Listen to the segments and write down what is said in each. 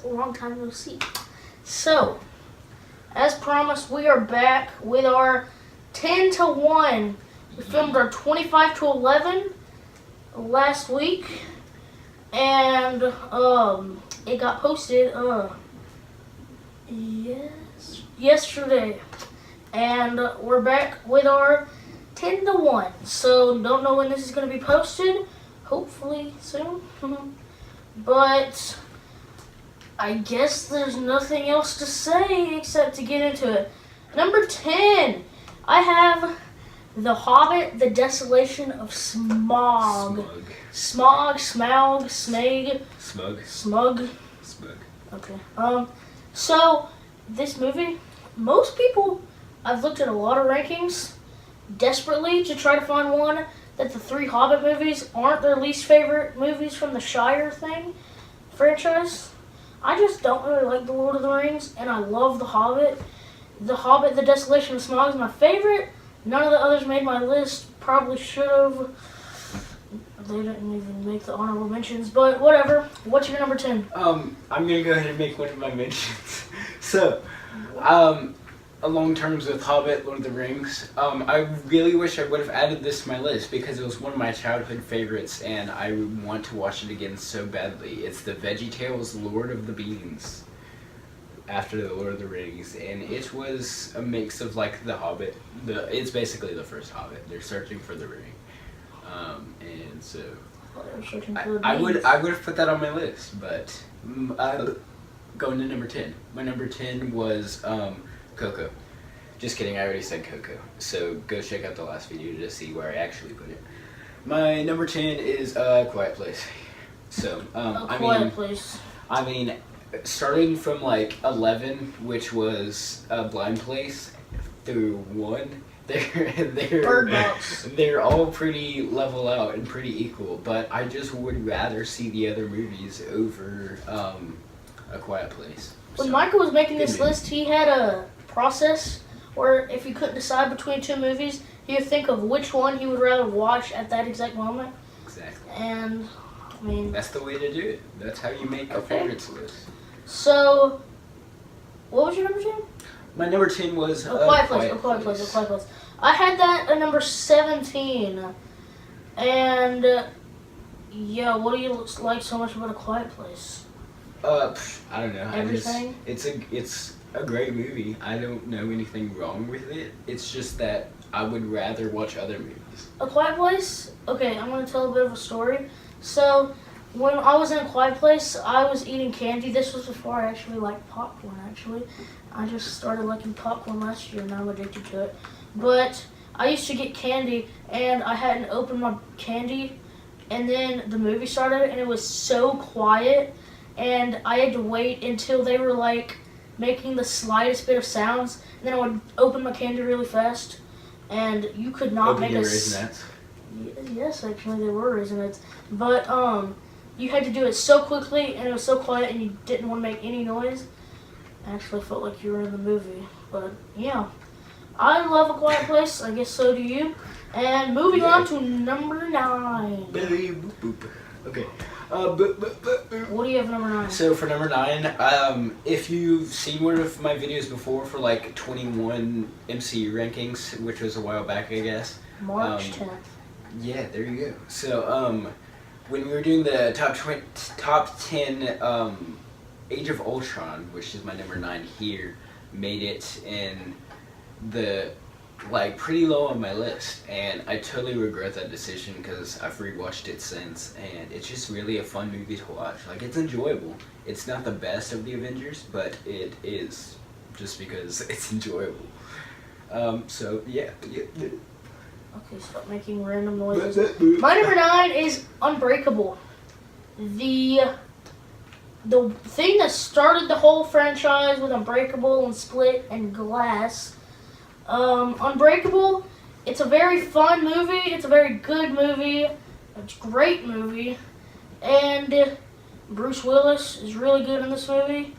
long time no see. So, as promised, we are back with our 10 to 1. We filmed our 25 to 11 last week, and it got posted yesterday. And we're back with our 10 to 1. So, don't know when this is going to be posted. Hopefully soon. But I guess there's nothing else to say except to get into it. Number 10, I have The Hobbit, The Desolation of Smaug. Smog, Smaug, Smag. Smug. Okay. So, this movie, most people, I've looked at a lot of rankings desperately to try to find one that the 3 Hobbit movies aren't their least favorite movies from the Shire franchise. I just don't really like The Lord of the Rings, and I love The Hobbit. The Hobbit, The Desolation of Smaug is my favorite. None of the others made my list. Probably should have. They didn't even make the honorable mentions, but whatever. What's your number 10? I'm gonna go ahead and make one of my mentions. So, along terms with Hobbit, Lord of the Rings, I really wish I would have added this to my list because it was one of my childhood favorites and I want to watch it again so badly. It's the VeggieTales Lord of the Beans after the Lord of the Rings, and it was a mix of like the Hobbit. It's basically the first Hobbit. They're searching for the ring, and so I would have put that on my list, but going to number 10. My number 10 was Coco. Just kidding, I already said Coco. So go check out the last video to see where I actually put it. My number 10 is Quiet Place. So, Quiet Place. I mean, starting from like 11, which was a Blind Place, through 1, they're all pretty level out and pretty equal. But I just would rather see the other movies over A Quiet Place. When Micah was making this list, he had a process where if he couldn't decide between 2 movies, he would think of which one he would rather watch at that exact moment. Exactly. And, I mean... that's the way to do it. That's how you make a favorites list. So, what was your number 10? My number 10 was A Quiet Place. I had that at number 17. And, yeah, what do you like so much about A Quiet Place? I don't know. Everything? It's a great movie. I don't know anything wrong with it. It's just that I would rather watch other movies. A Quiet Place? Okay, I'm going to tell a bit of a story. So, when I was in A Quiet Place, I was eating candy. This was before I actually liked popcorn, actually. I just started liking popcorn last year, and now I'm addicted to it. But I used to get candy, and I hadn't opened my candy, and then the movie started, and it was so quiet, and I had to wait until they were, like, making the slightest bit of sounds, and then I would open my candy really fast, and you could not make a... Raisinets? Yes, actually, they were Raisinets. But, you had to do it so quickly, and it was so quiet, and you didn't want to make any noise. I actually felt like you were in the movie. But, yeah. I love A Quiet Place. I guess so do you. And moving on to number 9. Okay. What do you have number 9? So for number 9, if you've seen one of my videos before for like 21 MCU rankings, which was a while back, I guess. March 10th. Yeah, there you go. So when we were doing the top 10 Age of Ultron, which is my number 9 here, made it in the pretty low on my list, and I totally regret that decision because I've rewatched it since, and it's just really a fun movie to watch. Like, it's enjoyable. It's not the best of the Avengers, but it is just because it's enjoyable. So yeah. Okay, stop making random noises. My number 9 is Unbreakable. The thing that started the whole franchise with Unbreakable and Split and Glass. Unbreakable, it's a very fun movie. It's a very good movie. It's a great movie. And Bruce Willis is really good in this movie.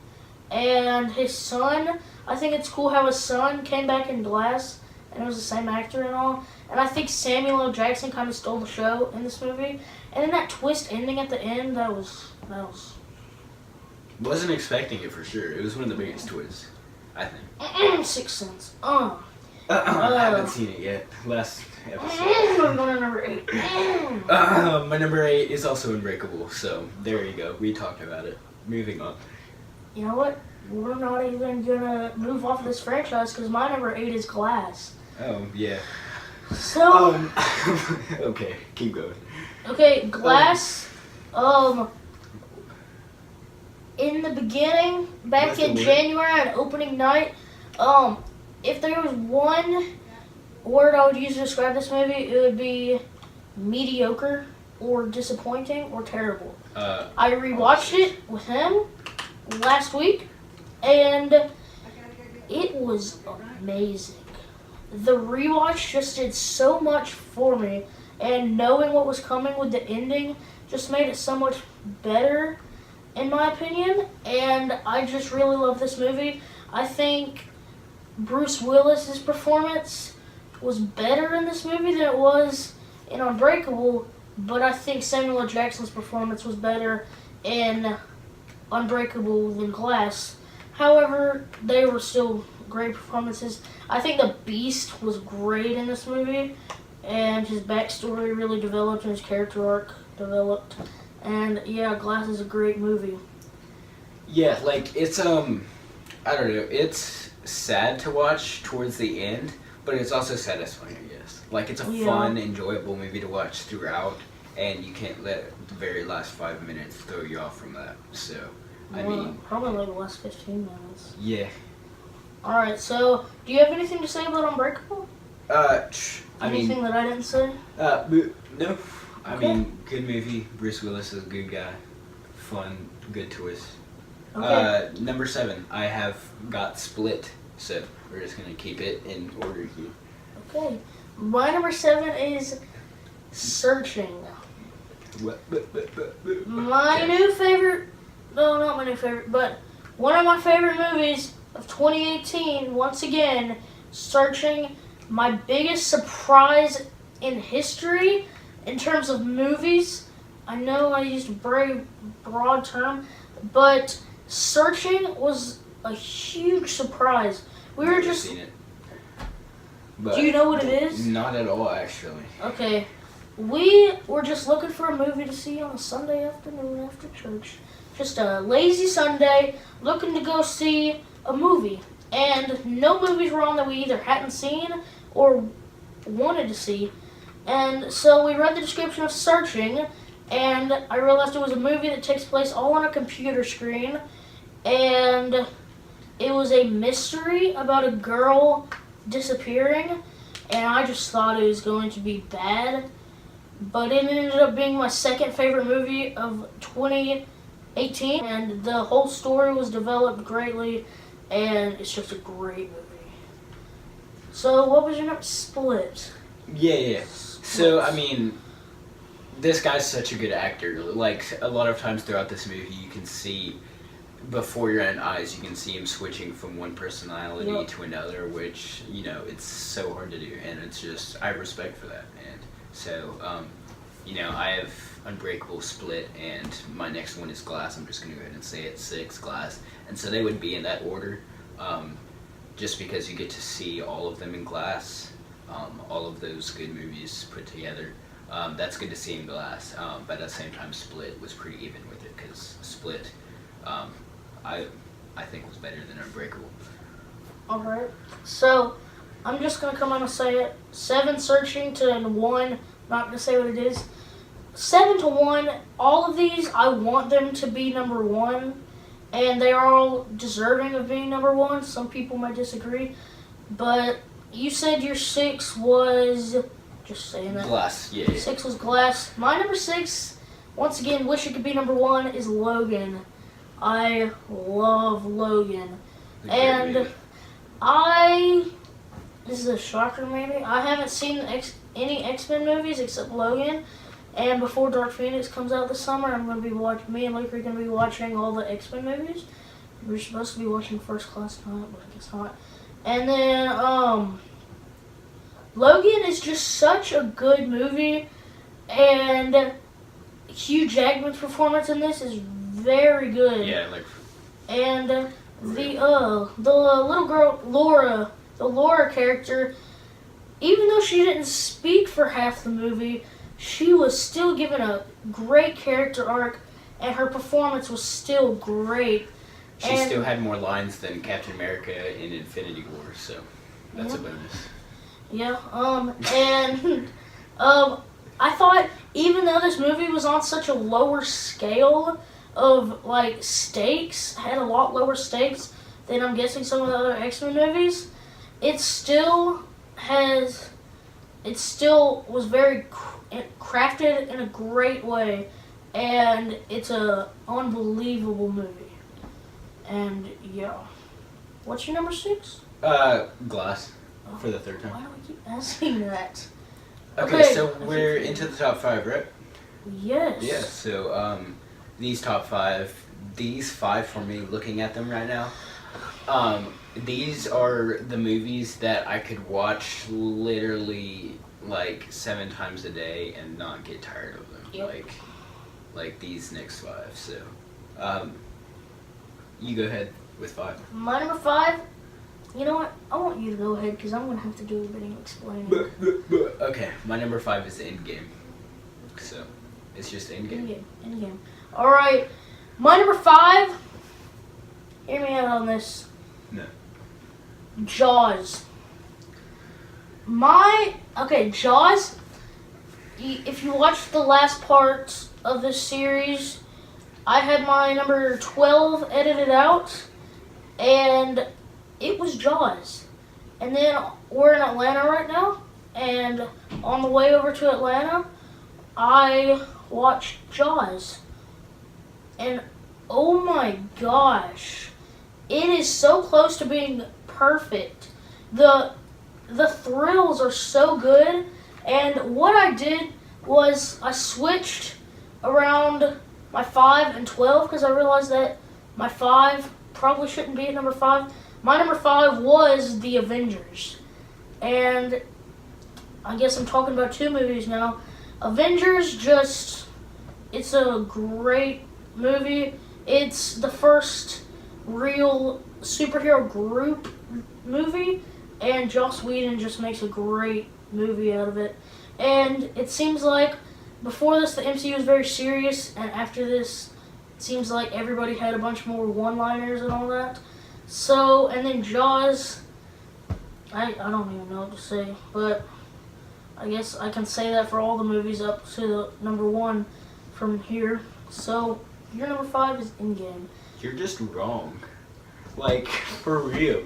And his son, I think it's cool how his son came back in Glass and it was the same actor and all. And I think Samuel L. Jackson kind of stole the show in this movie. And then that twist ending at the end, that was Wasn't expecting it for sure. It was one of the biggest twists, I think. Sixth Sense. I haven't seen it yet. Last episode. I'm going to number 8. My number 8 is also Unbreakable, so there you go. We talked about it. Moving on. You know what? We're not even going to move off of this franchise because my number 8 is Glass. Oh, yeah. So... okay, keep going. Okay, Glass, in the beginning, back in January on opening night, if there was one word I would use to describe this movie, it would be mediocre or disappointing or terrible. I rewatched it with him last week, and it was amazing. The rewatch just did so much for me, and knowing what was coming with the ending just made it so much better, in my opinion, and I just really love this movie. I think Bruce Willis's performance was better in this movie than it was in Unbreakable, but I think Samuel L. Jackson's performance was better in Unbreakable than Glass. However, they were still great performances. I think the Beast was great in this movie, and his backstory really developed and his character arc developed. And yeah, Glass is a great movie. Yeah, like it's I don't know, it's sad to watch towards the end, but it's also satisfying, I guess. Like it's a fun, enjoyable movie to watch throughout, and you can't let the very last 5 minutes throw you off from that. So, I mean, probably like the last 15 minutes. Yeah. Alright, so do you have anything to say about Unbreakable? Anything that I didn't say? No. I Okay. mean, good movie. Bruce Willis is a good guy. Fun, good twist. Okay. Number 7, I have got Split, so we're just gonna keep it in order here. Okay. My number 7 is Searching. My new favorite, no, not my new favorite, but one of my favorite movies of 2018, once again, Searching. My biggest surprise in history in terms of movies. I know I used a very broad term, but Searching was a huge surprise. We were just... seen it. But do you know what it is? Not at all, actually. Okay. We were just looking for a movie to see on a Sunday afternoon after church. Just a lazy Sunday, looking to go see a movie. And no movies were on that we either hadn't seen or wanted to see. And so we read the description of Searching, and I realized it was a movie that takes place all on a computer screen. And it was a mystery about a girl disappearing, and I just thought it was going to be bad. But it ended up being my second favorite movie of 2018, and the whole story was developed greatly, and it's just a great movie. So, what was your next Split? Yeah. So, I mean, this guy's such a good actor. Like, a lot of times throughout this movie, you can see, before your own eyes, you can see him switching from one personality to another, which, you know, it's so hard to do, and it's just, I have respect for that. And so, you know, I have Unbreakable, Split, and my next one is Glass. I'm just going to go ahead and say it, 6, Glass. And so they would be in that order, just because you get to see all of them in Glass, all of those good movies put together. That's good to see in Glass, but at the same time, Split was pretty even with it, because Split, I think was better than Unbreakable. Alright, so I'm just going to come on and say it. 7 Searching to 1, not going to say what it is. 7 to 1, all of these, I want them to be number 1, and they are all deserving of being number 1. Some people might disagree, but you said your 6 was, just saying that. Glass, yeah. 6 was Glass. My number 6, once again, wish it could be number 1, is Logan. I love Logan. And this is a shocker maybe, I haven't seen any X-Men movies except Logan. And before Dark Phoenix comes out this summer, me and Luke are going to be watching all the X-Men movies. We're supposed to be watching First Class tonight, but I guess not. And then, Logan is just such a good movie, and Hugh Jackman's performance in this is very good. Yeah, like And the little girl Laura, the Laura character, even though she didn't speak for half the movie, she was still given a great character arc, and her performance was still great. She still had more lines than Captain America in Infinity War, so that's a bonus. Yeah. I thought even though this movie was on such a lower scale of like stakes, had a lot lower stakes than I'm guessing some of the other X-Men movies, it still was very crafted in a great way, and it's a unbelievable movie. And yeah, what's your number 6? Glass for the third time. Why do we keep asking that? Okay, so we're into the top 5, right? Yes. Yeah. So these top 5, these 5 for me, looking at them right now, these are the movies that I could watch literally like 7 times a day and not get tired of them. Yep. Like these next 5. So, you go ahead with 5. My number 5. You know what? I want you to go ahead because I'm gonna have to do a bit of explaining. Okay, my number 5 is Endgame. So, it's just Endgame. Endgame. All right, my number 5. Hear me out on this. No. Jaws. Jaws. If you watch the last part of this series, I had my number 12 edited out, and it was Jaws. And then we're in Atlanta right now, and on the way over to Atlanta, I watched Jaws. And oh my gosh, it is so close to being perfect. The thrills are so good, and what I did was I switched around my 5 and 12 because I realized that my 5 probably shouldn't be at number 5. My number 5 was The Avengers. And I guess I'm talking about 2 movies now. Avengers, it's a great movie. It's the first real superhero group movie, and Joss Whedon just makes a great movie out of it. And it seems like before this the MCU was very serious, and after this it seems like everybody had a bunch more one-liners and all that. So, and then Jaws, I don't even know what to say, but I guess I can say that for all the movies up to the number 1 from here. So, your number 5 is Endgame. You're just wrong. Like, for real.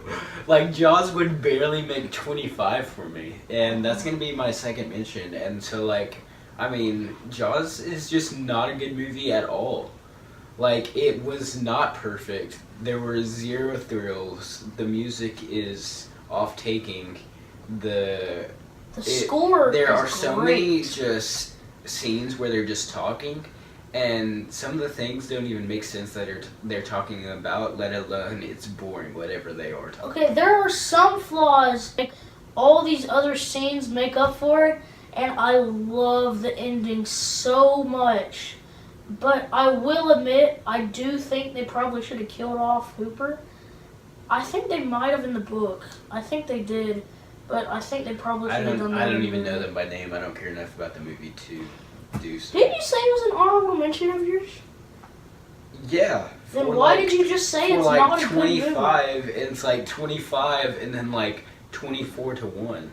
Like, Jaws would barely make 25 for me, and that's gonna be my second mention. And so, like, I mean, Jaws is just not a good movie at all. Like, it was not perfect. There were 0 thrills. The music is off-taking. The score There are is so great. many just scenes where they're just talking, and some of the things don't even make sense that they're talking about, let alone it's boring, whatever they are talking. Okay, there are some flaws. Like, all these other scenes make up for it, and I love the ending so much. But I will admit, I do think they probably should have killed off Hooper. I think they might have in the book. I think they did, but I think they probably should have done that. I don't even know them by name. I don't care enough about the movie to do so. Didn't you say it was an honorable mention of yours? Yeah. Then why did you just say it's like not a good movie? 25, it's like 25 and then like 24 to 1.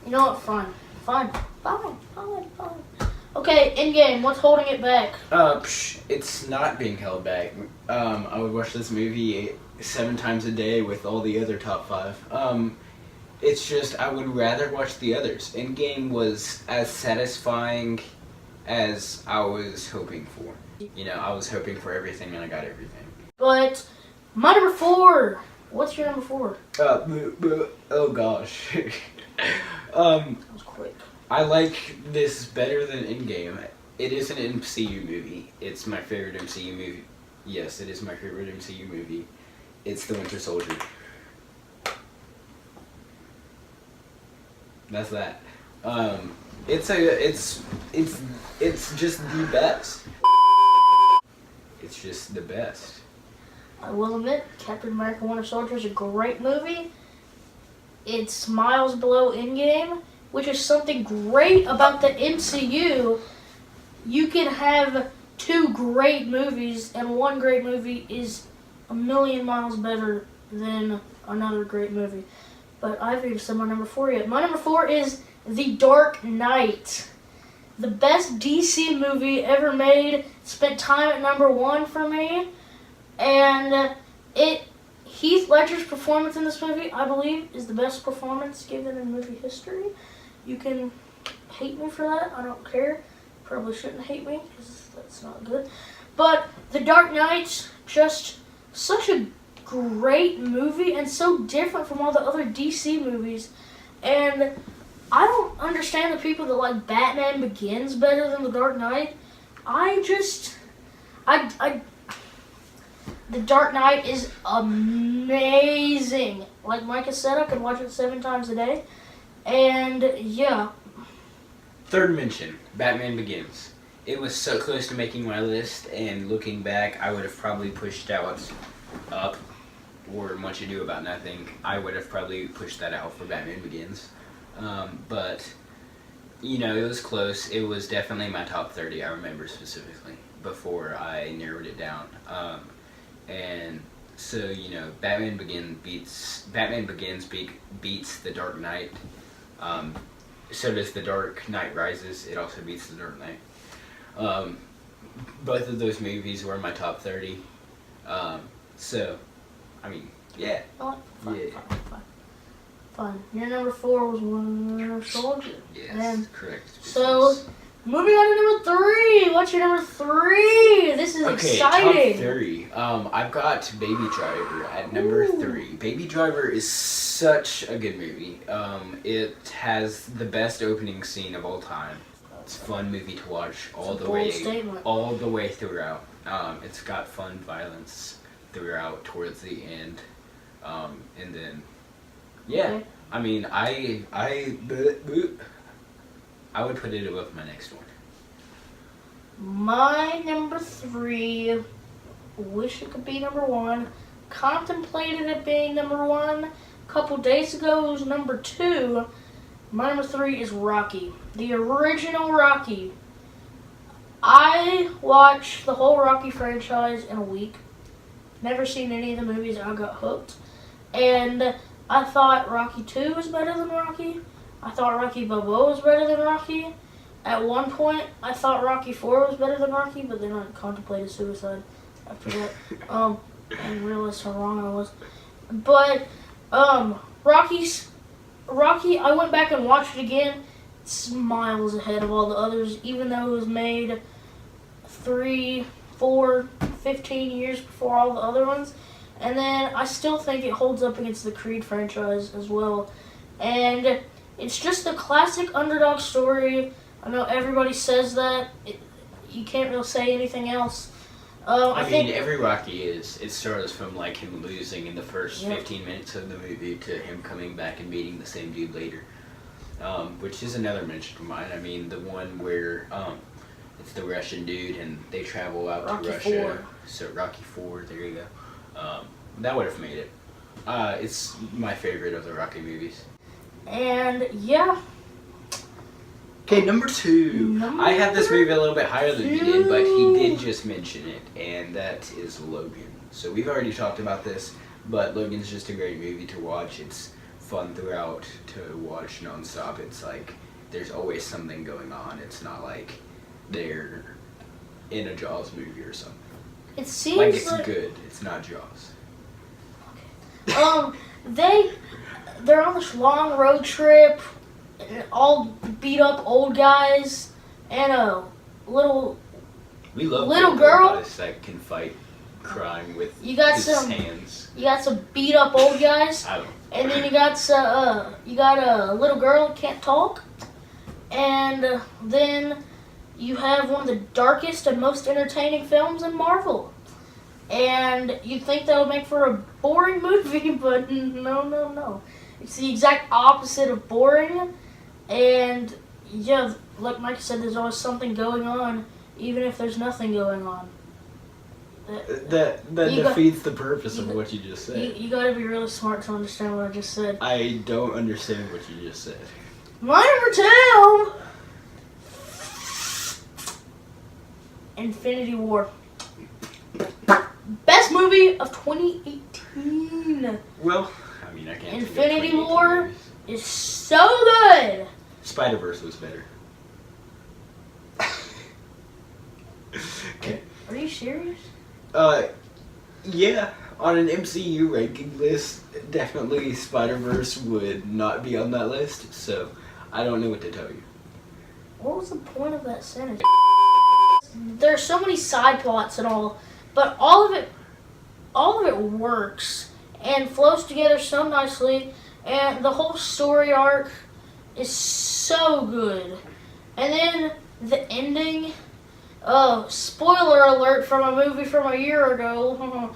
You know what? Fine. Okay, Endgame, what's holding it back? It's not being held back. I would watch this movie 7 times a day with all the other top 5. It's just I would rather watch the others. Endgame was as satisfying as I was hoping for. You know, I was hoping for everything and I got everything. But my number 4. What's your number 4? Oh gosh. That was quick. I like this better than Endgame. It is an MCU movie. It's my favorite MCU movie. Yes, it is my favorite MCU movie. It's The Winter Soldier. That's that. It's just the best. It's just the best. I will admit, Captain America Winter Soldier is a great movie. It's miles below Endgame, which is something great about the MCU. You can have two great movies, and one great movie is a million miles better than another great movie. But I haven't even said my number 4 yet. My number 4 is The Dark Knight. The best DC movie ever made. Spent time at number 1 for me. And Heath Ledger's performance in this movie, I believe, is the best performance given in movie history. You can hate me for that. I don't care. Probably shouldn't hate me because that's not good. But The Dark Knight's just such a great movie and so different from all the other DC movies. And I don't understand the people that like Batman Begins better than The Dark Knight. The Dark Knight is amazing. Like Micah said, I could watch it 7 times a day. And yeah. Third mention, Batman Begins. It was so close to making my list, and looking back, I would have probably pushed out Up or Much Ado About Nothing. I would have probably pushed that out for Batman Begins. But, you know, it was close. It was definitely my top 30, I remember specifically, before I narrowed it down. And so, you know, Batman Begins beats The Dark Knight. So does The Dark Knight Rises. It also beats The Dark Knight. Both of those movies were in my top 30. So, I mean, yeah. Fun. Your number 4 was Winter Soldier. Yes, correct. So, moving on to number 3. What's your number 3? This is exciting. Top 3. I've got Baby Driver at number 3. Baby Driver is such a good movie. It has the best opening scene of all time. It's a fun movie to watch all the way throughout. It's got fun violence throughout towards the end, and then yeah. Okay. I mean, I would put it above my next one. My number 3, wish it could be number 1. Contemplated it being number 1. A couple days ago it was number 2. My number 3 is Rocky. The original Rocky. I watched the whole Rocky franchise in a week. Never seen any of the movies. I got hooked. And I thought Rocky 2 was better than Rocky. I thought Rocky Balboa was better than Rocky. At one point, I thought Rocky 4 was better than Rocky, but then I contemplated suicide after that. And realized how wrong I was. But, Rocky, I went back and watched it again. It's miles ahead of all the others, even though it was made 3, 4, 15 years before all the other ones. And then I still think it holds up against the Creed franchise as well. And it's just a classic underdog story. I know everybody says that. You can't really say anything else. I mean, every Rocky it starts from like him losing in the first 15 minutes of the movie to him coming back and beating the same dude later. Which is another mention of mine. I mean, the one where it's the Russian dude and they travel out to Russia. 4. So Rocky 4, there you go. That would have made it. It's my favorite of the Rocky movies. And yeah. Okay, number 2. I have this movie a little bit higher than you did, but he did just mention it, and that is Logan. So we've already talked about this, but Logan's just a great movie to watch. It's fun throughout to watch nonstop. It's like there's always something going on. It's not like they're in a Jaws movie or something. It seems like it's good. It's not Jaws. Okay. They're on this long road trip. All beat up old guys and a little girl guys that can fight crime with his hands. You got some beat up old guys, and then you got a little girl that can't talk, and then you have one of the darkest and most entertaining films in Marvel. And you'd think that would make for a boring movie, but no. It's the exact opposite of boring. And yeah, like Mike said, there's always something going on, even if there's nothing going on. That You got- defeats the purpose of what you just said. You gotta be really smart to understand what I just said. I don't understand what you just said. My number 2, Infinity War. Best movie of 2018. Well, I mean, I can't. Infinity War is so good. Spider-Verse was better. Okay. Are you serious? Yeah. On an MCU ranking list, definitely Spider-Verse would not be on that list. So, I don't know what to tell you. What was the point of that sentence? There's so many side plots and all, but all of it works and flows together so nicely, and the whole story arc is so good. And then the ending, spoiler alert from a movie from a year ago,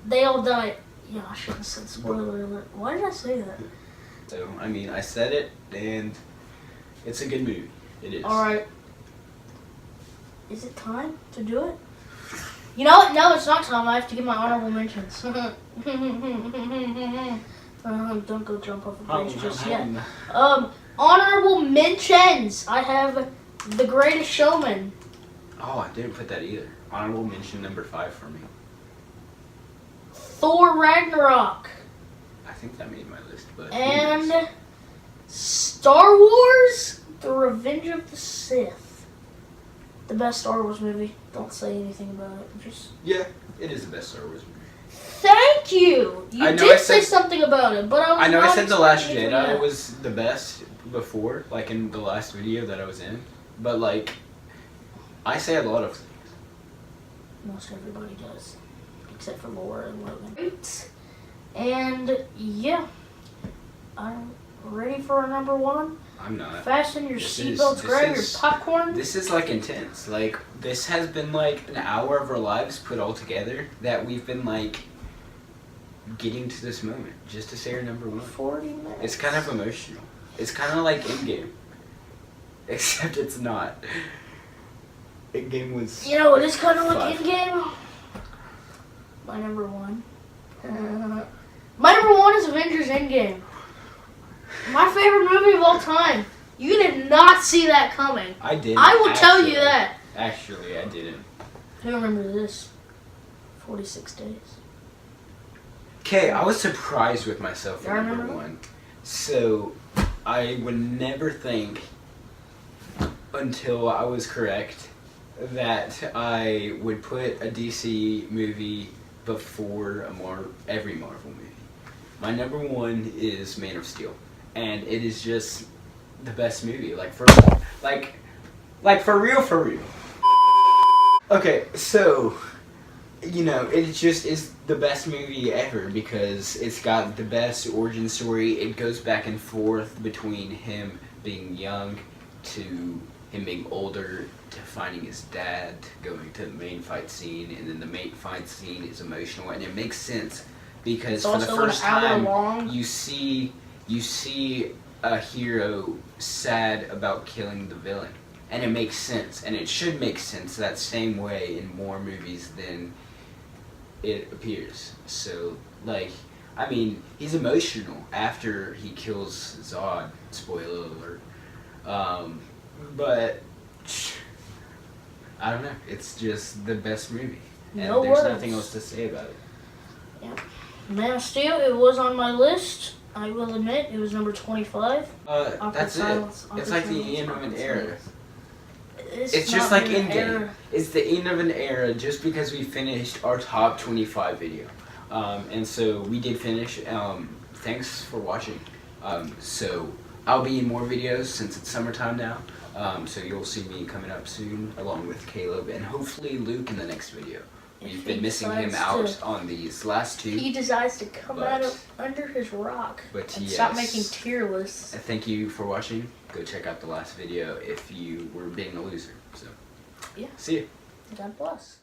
they all die. Yeah, I shouldn't have said spoiler alert. Why did I say that? So, I mean, I said it, and it's a good movie. It is. Alright. Is it time to do it? You know what? No, it's not time. I have to give my honorable mentions. Don't go jump off the page just yet. Honorable mentions. I have The Greatest Showman. Oh, I didn't put that either. Honorable mention number 5 for me. Thor Ragnarok. I think that made my list, but And Star Wars The Revenge of the Sith. The best Star Wars movie. Don't say anything about it. Just yeah, it is the best Star Wars movie. thank you. You did say something about it, but I know I said The Last expecting it to be Jedi that. was the best before, like in the last video that I was in. But like, I say a lot of things. Most everybody does, except for Laura and Logan. Right. And yeah, I'm ready for our number 1. I'm not. Fasten your seatbelts, grab your popcorn. This is like intense. Like, this has been like an hour of our lives put all together that we've been like getting to this moment just to say our number 1. 40 minutes. It's kind of emotional. It's kind of like Endgame, except it's not. Endgame was. You know, it is kind of like 5. Endgame. My number 1. My number 1 is Avengers Endgame. My favorite movie of all time. You did not see that coming. I did. I will tell you that. Actually, I didn't. I remember this. 46 days. Okay, I was surprised with myself for I number remember 1. So, I would never think until I was correct that I would put a DC movie before every Marvel movie. My number 1 is Man of Steel, and it is just the best movie. Like for real. Okay, so you know, it just is the best movie ever because it's got the best origin story. It goes back and forth between him being young to him being older to finding his dad, going to the main fight scene, and then the main fight scene is emotional, and it makes sense because for the first time you see a hero sad about killing the villain, and it makes sense, and it should make sense that same way in more movies than it appears. So, like, I mean, he's emotional after he kills Zod, spoiler alert, but I don't know, it's just the best movie, and No there's words. nothing else to say about it. Yeah. Man of Steel, it was on my list. I will admit, it was number 25. That's Silence. it. It's like the end of an era. It's just not like an Endgame. era. It's the end of an era just because we finished our top 25 video. And so we did finish. Thanks for watching. So I'll be in more videos since it's summertime now. So you'll see me coming up soon along with Caleb and hopefully Luke in the next video. We've been missing him out on these last 2. He decides to come out of under his rock and stop making tier lists. Thank you for watching. Go check out the last video if you were being a loser. So, yeah. See you. God bless.